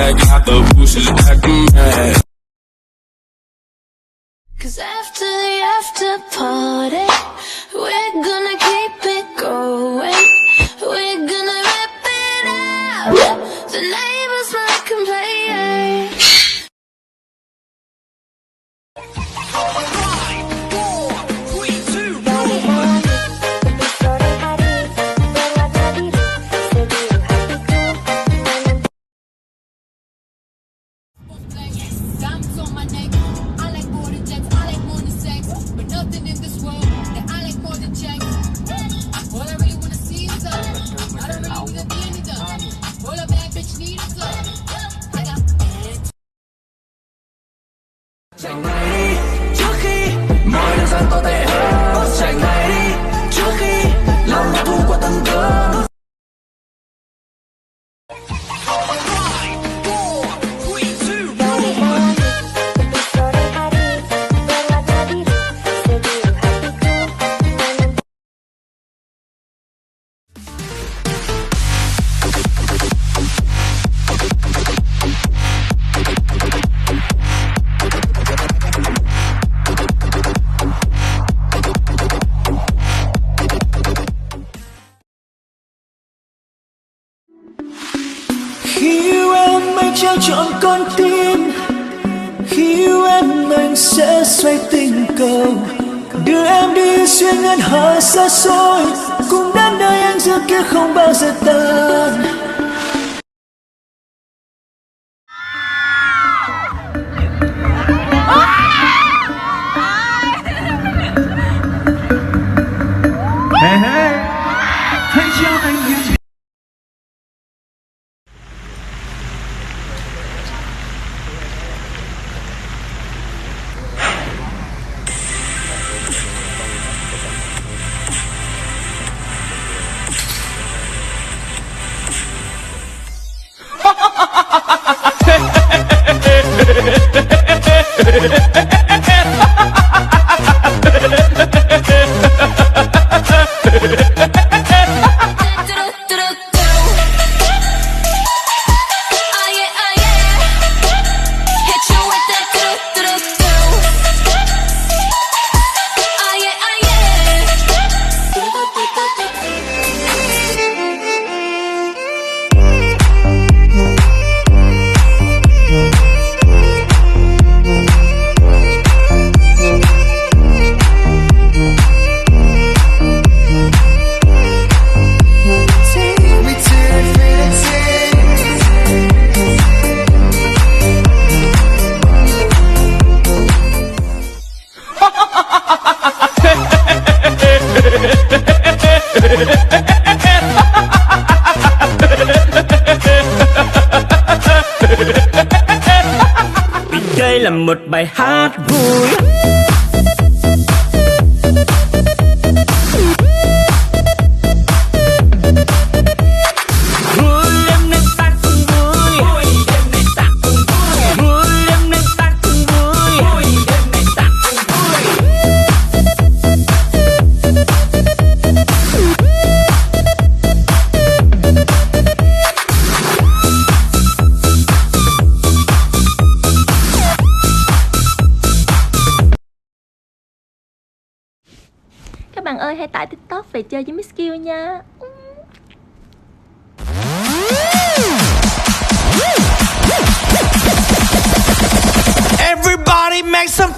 bag, got the bushes back in bag. 'Cause after the after party, we're gonna keep it going. We're gonna rip it out. The neighbors might complain. Chạy ngay đi trước khi mọi đường gian tồi tệ hơn. Chạy ngay đi trước khi lòng hận thù của từng cơn. Khi yêu em anh trao trọn con tim, khi yêu em anh sẽ xoay tình cầu, đưa em đi xuyên ngân hà xa xôi, cùng đến nơi anh giữa kia không bao giờ tan. Hãy cho anh những đây là một bài hát vui. Các bạn ơi, hãy tải TikTok về chơi với Miss Q nha. Everybody make some